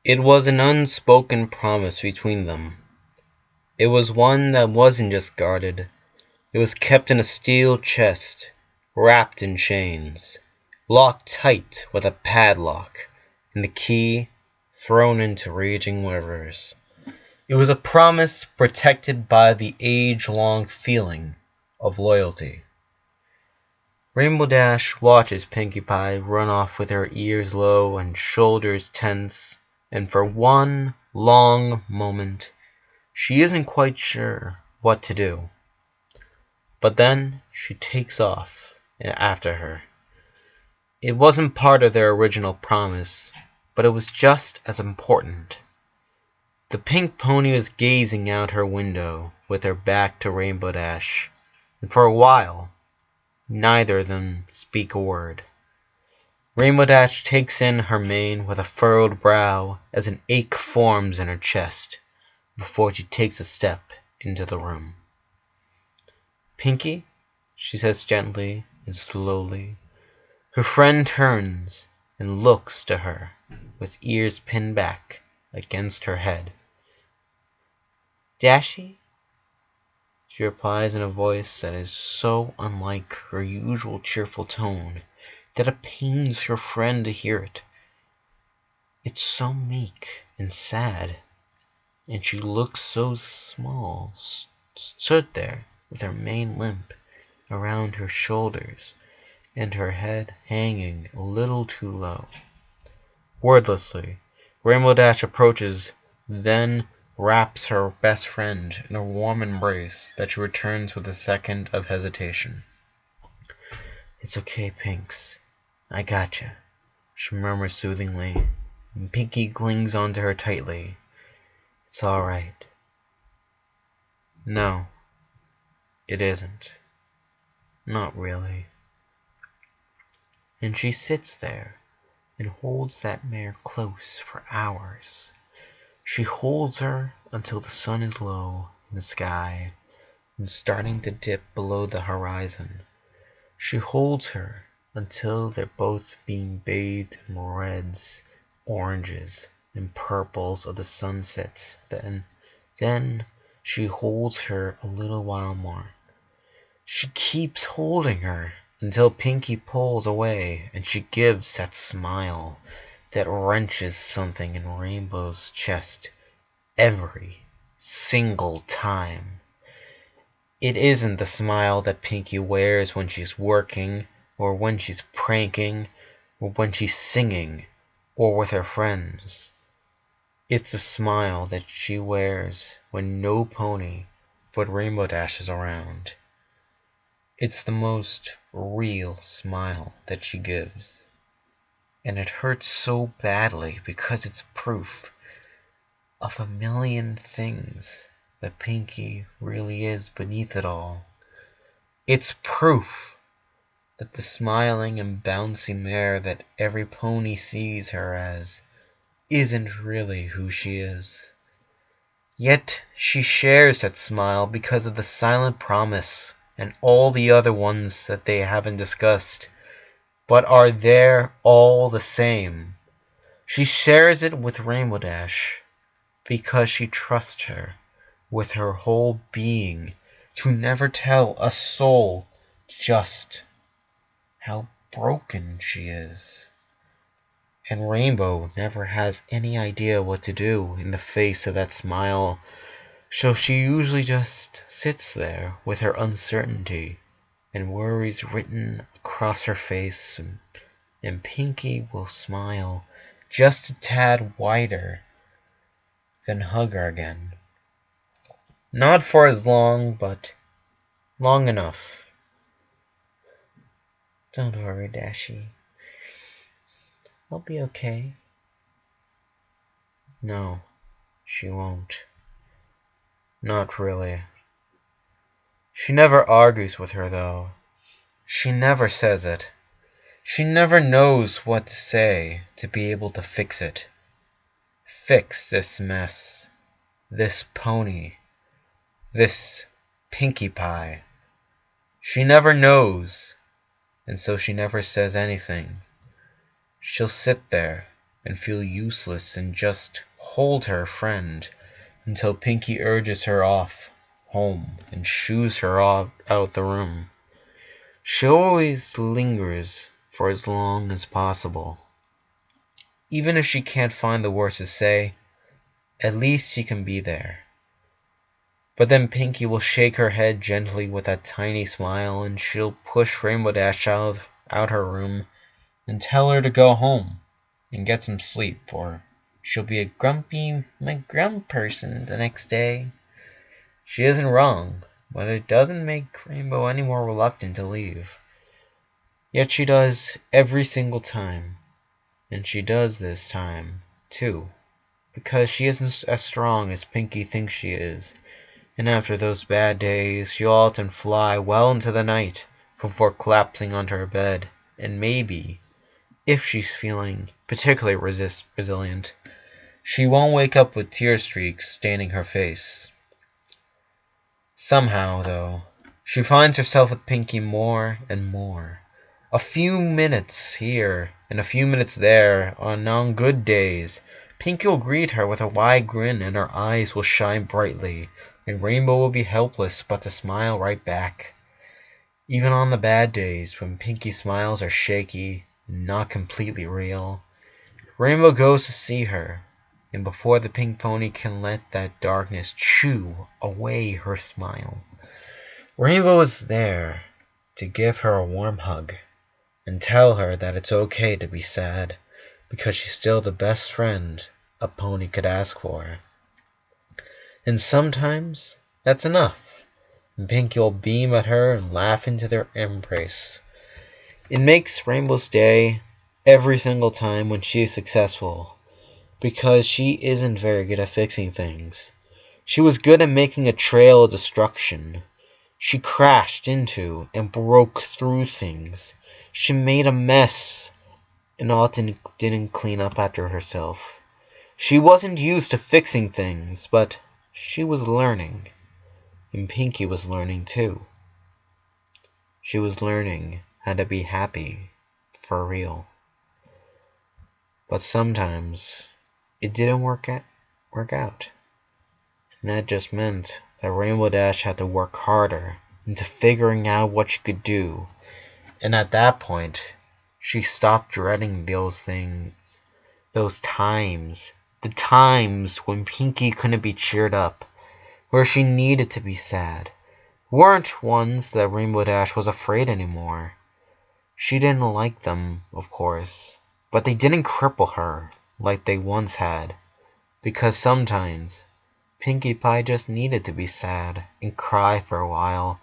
It was an unspoken promise between them. It was one that wasn't just guarded. It was kept in a steel chest, wrapped in chains, locked tight with a padlock, and the key thrown into raging rivers. It was a promise protected by the age-long feeling of loyalty. Rainbow Dash watches Pinkie Pie run off with her ears low and shoulders tense, and for one long moment she isn't quite sure what to do. But then she takes off after her. It wasn't part of their original promise, but it was just as important. The pink pony was gazing out her window with her back to Rainbow Dash, and for a while neither of them speak a word. Rainbow Dash takes in her mane with a furrowed brow as an ache forms in her chest before she takes a step into the room. "Pinkie," she says gently and slowly. Her friend turns and looks to her with ears pinned back against her head. "Dashy?" she replies in a voice that is so unlike her usual cheerful tone that it pains her friend to hear it. It's so meek and sad, and she looks so small, stood there with her mane limp around her shoulders and her head hanging a little too low. Wordlessly, Rainbow Dash approaches, then wraps her best friend in a warm embrace that she returns with a second of hesitation. "It's okay, Pinks. I gotcha," she murmurs soothingly, and Pinkie clings onto her tightly. "It's all right." "No, it isn't. Not really." And she sits there and holds that mare close for hours. She holds her until the sun is low in the sky and starting to dip below the horizon. She holds her until they're both being bathed in reds, oranges, and purples of the sunsets. Then she holds her a little while more. She keeps holding her until Pinkie pulls away and she gives that smile that wrenches something in Rainbow's chest every single time. It isn't the smile that Pinkie wears when she's working, or when she's pranking, or when she's singing, or with her friends. It's the smile that she wears when no pony but Rainbow Dash is around. It's the most real smile that she gives. And it hurts so badly because it's proof of a million things that Pinkie really is beneath it all. It's proof that the smiling and bouncy mare that every pony sees her as isn't really who she is. Yet she shares that smile because of the silent promise and all the other ones that they haven't discussed, but are there all the same. She shares it with Rainbow Dash because she trusts her with her whole being to never tell a soul just how broken she is. And Rainbow never has any idea what to do in the face of that smile, so she usually just sits there with her uncertainty and worries written across her face, and Pinkie will smile just a tad wider, then hug her again. Not for as long, but long enough. "Don't worry, Dashy. I'll be okay." No, she won't. Not really. She never argues with her, though. She never says it. She never knows what to say to be able to fix it. Fix this mess. This pony. This Pinkie Pie. She never knows, and so she never says anything. She'll sit there and feel useless and just hold her friend until Pinkie urges her off home and shoos her out the room. She always lingers for as long as possible. Even if she can't find the words to say, at least she can be there. But then Pinkie will shake her head gently with that tiny smile, and she'll push Rainbow Dash out her room and tell her to go home and get some sleep, or she'll be a grumpy McGrump person the next day. She isn't wrong, but it doesn't make Rainbow any more reluctant to leave. Yet she does every single time, and she does this time, too, because she isn't as strong as Pinkie thinks she is. And after those bad days, she'll often fly well into the night before collapsing onto her bed. And maybe, if she's feeling particularly resilient, she won't wake up with tear streaks staining her face. Somehow, though, she finds herself with Pinkie more and more. A few minutes here and a few minutes there, and on good days, Pinkie will greet her with a wide grin and her eyes will shine brightly, and Rainbow will be helpless but to smile right back. Even on the bad days, when Pinkie's smiles are shaky and not completely real, Rainbow goes to see her, and before the pink pony can let that darkness chew away her smile, Rainbow is there to give her a warm hug and tell her that it's okay to be sad, because she's still the best friend a pony could ask for. And sometimes that's enough, and Pinkie will beam at her and laugh into their embrace. It makes Rainbow's day every single time when she is successful, because she isn't very good at fixing things. She was good at making a trail of destruction. She crashed into and broke through things. She made a mess and often didn't clean up after herself. She wasn't used to fixing things, but she was learning, and Pinkie was learning too. She was learning how to be happy for real. But sometimes it didn't work out. And that just meant that Rainbow Dash had to work harder into figuring out what she could do. And at that point, she stopped dreading those things, those times, the times when Pinkie couldn't be cheered up, where she needed to be sad, weren't ones that Rainbow Dash was afraid anymore. She didn't like them, of course, but they didn't cripple her like they once had, because sometimes Pinkie Pie just needed to be sad and cry for a while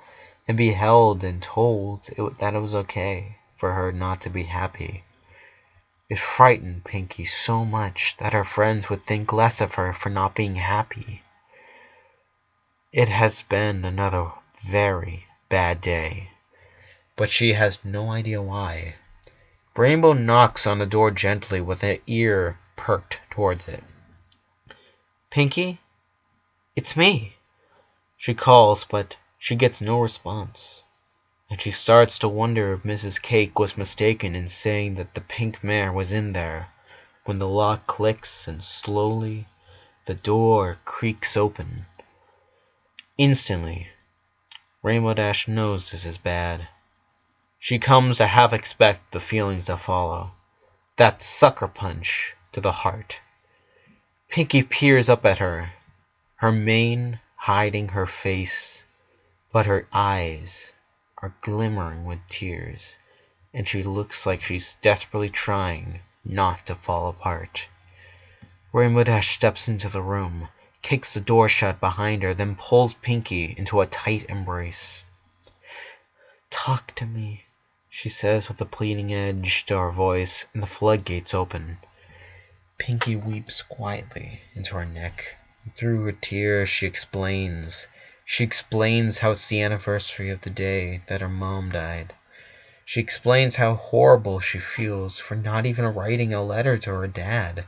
and be held and told that it was okay for her not to be happy. It frightened Pinkie so much that her friends would think less of her for not being happy. It has been another very bad day, but she has no idea why. Rainbow knocks on the door gently with an ear perked towards it. "Pinkie, it's me," she calls, but she gets no response. And she starts to wonder if Mrs. Cake was mistaken in saying that the pink mare was in there, when the lock clicks and slowly the door creaks open. Instantly, Rainbow Dash knows this is bad. She comes to half expect the feelings that follow. That sucker punch to the heart. Pinkie peers up at her, her mane hiding her face, but her eyes are glimmering with tears, and she looks like she's desperately trying not to fall apart. Rainbow Dash steps into the room, kicks the door shut behind her, then pulls Pinkie into a tight embrace. "Talk to me," she says with a pleading edge to her voice, and the floodgates open. Pinkie weeps quietly into her neck. Through her tears she explains. She explains how it's the anniversary of the day that her mom died. She explains how horrible she feels for not even writing a letter to her dad.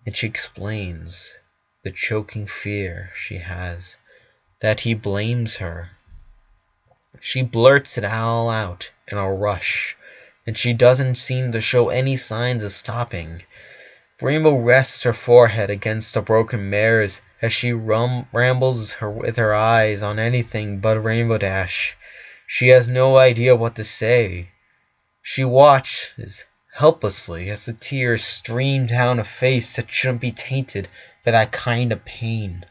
And she explains the choking fear she has that he blames her. She blurts it all out in a rush, and she doesn't seem to show any signs of stopping. Rainbow rests her forehead against the broken mares as she rambles with her eyes on anything but Rainbow Dash. She has no idea what to say. She watches helplessly as the tears stream down a face that shouldn't be tainted by that kind of pain.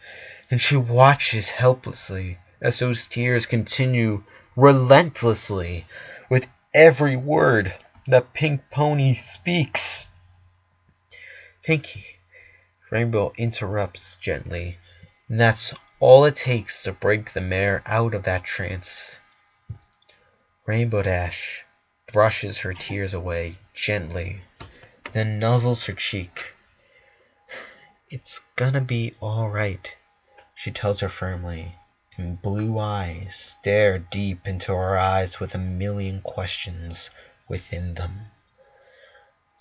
And she watches helplessly as those tears continue relentlessly with every word that Pink Pony speaks. Pinkie, Rainbow interrupts gently, and that's all it takes to break the mare out of that trance. Rainbow Dash brushes her tears away gently, then nuzzles her cheek. It's gonna be all right, she tells her firmly, and blue eyes stare deep into her eyes with a million questions within them.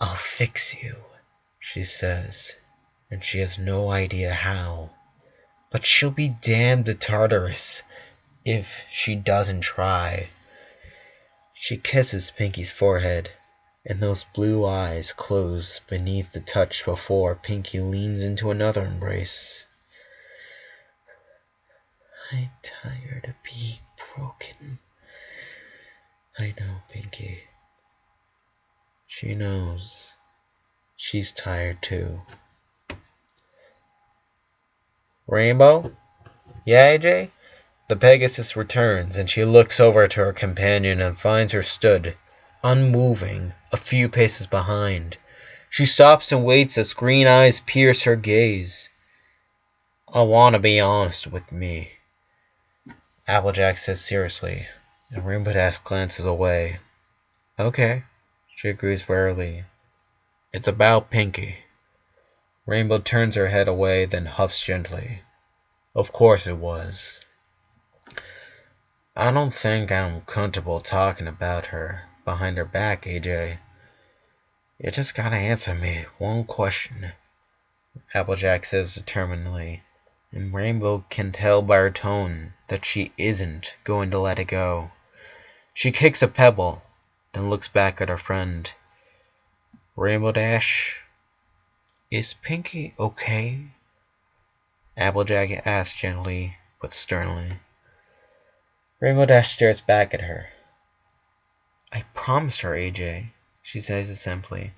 I'll fix you, she says, and she has no idea how. But she'll be damned to Tartarus if she doesn't try. She kisses Pinkie's forehead, and those blue eyes close beneath the touch before Pinkie leans into another embrace. I'm tired of being broken. I know, Pinkie. She knows. She's tired too. Rainbow? Yeah, AJ? The Pegasus returns, and she looks over to her companion and finds her stood, unmoving, a few paces behind. She stops and waits as green eyes pierce her gaze. I want to be honest with me, Applejack says seriously, and Rainbow Dash glances away. Okay, she agrees warily. It's about Pinkie. Rainbow turns her head away, then huffs gently. Of course it was. I don't think I'm comfortable talking about her behind her back, AJ. You just gotta answer me one question, Applejack says determinedly, and Rainbow can tell by her tone that she isn't going to let it go. She kicks a pebble, then looks back at her friend. Rainbow Dash, is Pinkie okay? Applejack asks gently but sternly. Rainbow Dash stares back at her. I promised her, AJ, she says it simply,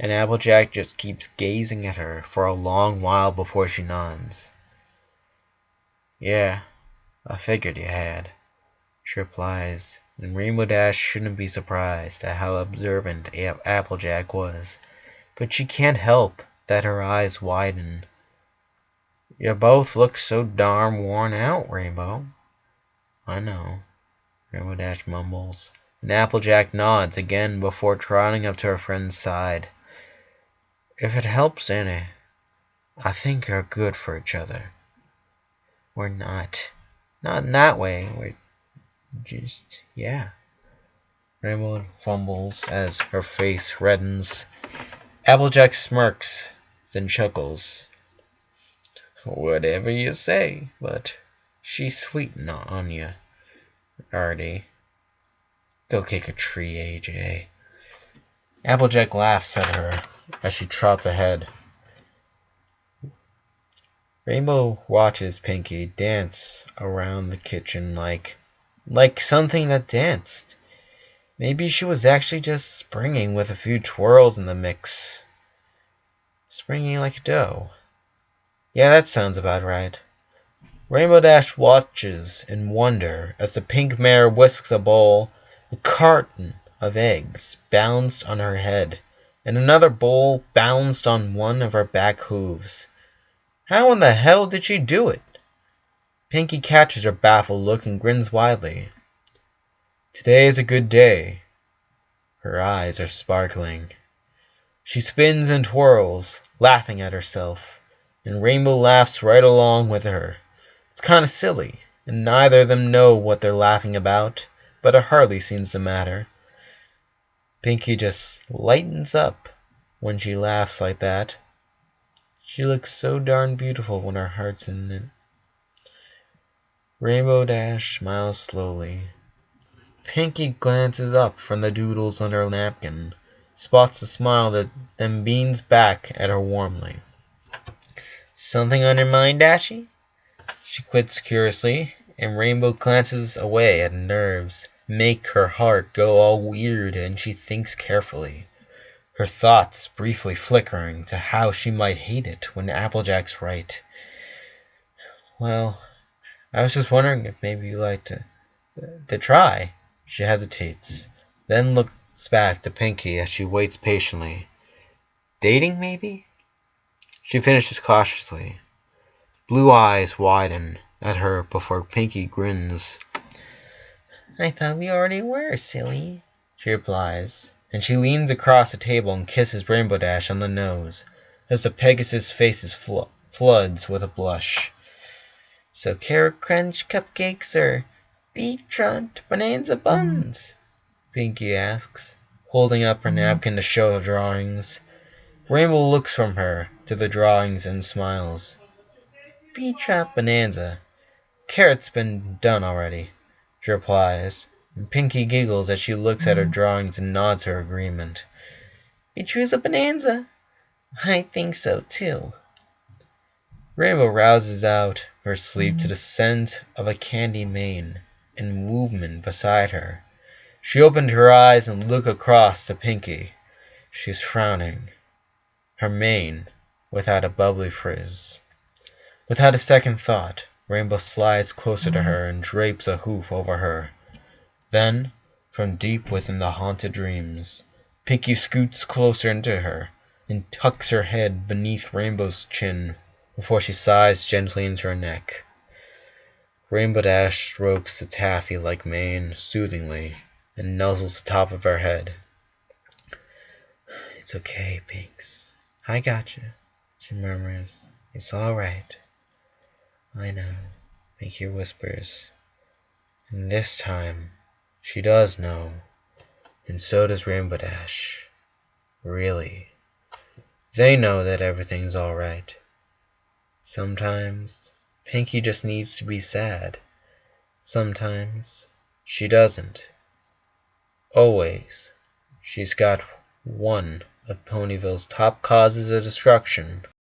and Applejack just keeps gazing at her for a long while before she nods. Yeah, I figured you had, she replies, and Rainbow Dash shouldn't be surprised at how observant Applejack was, but she can't help that her eyes widen. You both look so darn worn out, Rainbow. I know, Rainbow Dash mumbles, and Applejack nods again before trotting up to her friend's side. If it helps any, I think you're good for each other. We're not. Not in that way. We're just, yeah. Rainbow fumbles as her face reddens. Applejack smirks, then chuckles. Whatever you say, but she's sweet on you, Artie. Go kick a tree, AJ. Applejack laughs at her as she trots ahead. Rainbow watches Pinkie dance around the kitchen like something that danced. Maybe she was actually just springing with a few twirls in the mix. Springing like a dough. Yeah, that sounds about right. Rainbow Dash watches in wonder as the pink mare whisks a bowl. A carton of eggs bounced on her head, and another bowl bounced on one of her back hooves. How in the hell did she do it? Pinkie catches her baffled look and grins widely. Today is a good day. Her eyes are sparkling. She spins and twirls, laughing at herself, and Rainbow laughs right along with her. It's kind of silly, and neither of them know what they're laughing about, but it hardly seems to matter. Pinkie just lightens up when she laughs like that. She looks so darn beautiful when her heart's in it. Rainbow Dash smiles slowly. Pinkie glances up from the doodles on her napkin, spots a smile that then beams back at her warmly. "Something on your mind, Dashie?" she quips curiously, and Rainbow glances away at nerves make her heart go all weird, and she thinks carefully, her thoughts briefly flickering to how she might hate it when Applejack's right. "Well, I was just wondering if maybe you'd like to try." She hesitates, then looks back to Pinkie as she waits patiently. "Dating, maybe?" she finishes cautiously. Blue eyes widen at her before Pinkie grins. "I thought we already were, silly," she replies, and she leans across the table and kisses Rainbow Dash on the nose, as the Pegasus' face floods with a blush. "So carrot crunch cupcakes or beetrot bonanza buns?" Pinkie asks, holding up her napkin to show the drawings. Rainbow looks from her to the drawings and smiles. "Beetrot bonanza. Carrot's been done already," she replies, and Pinkie giggles as she looks at her drawings and nods her agreement. "Beetrusa bonanza? I think so, too." Rainbow rouses out her sleep to the scent of a candy mane and movement beside her. She opened her eyes and looked across to Pinkie. She is frowning, her mane without a bubbly frizz. Without a second thought, Rainbow slides closer to her and drapes a hoof over her. Then, from deep within the haunted dreams, Pinkie scoots closer into her and tucks her head beneath Rainbow's chin before she sighs gently into her neck. Rainbow Dash strokes the taffy-like mane soothingly and nuzzles the top of her head. "It's okay, Pinks. I got you," she murmurs. "It's all right." "I know," Pinkie whispers. And this time, she does know, and so does Rainbow Dash. Really. They know that everything's all right. Sometimes, Pinkie just needs to be sad. Sometimes, she doesn't. Always, she's got one of Ponyville's top causes of destruction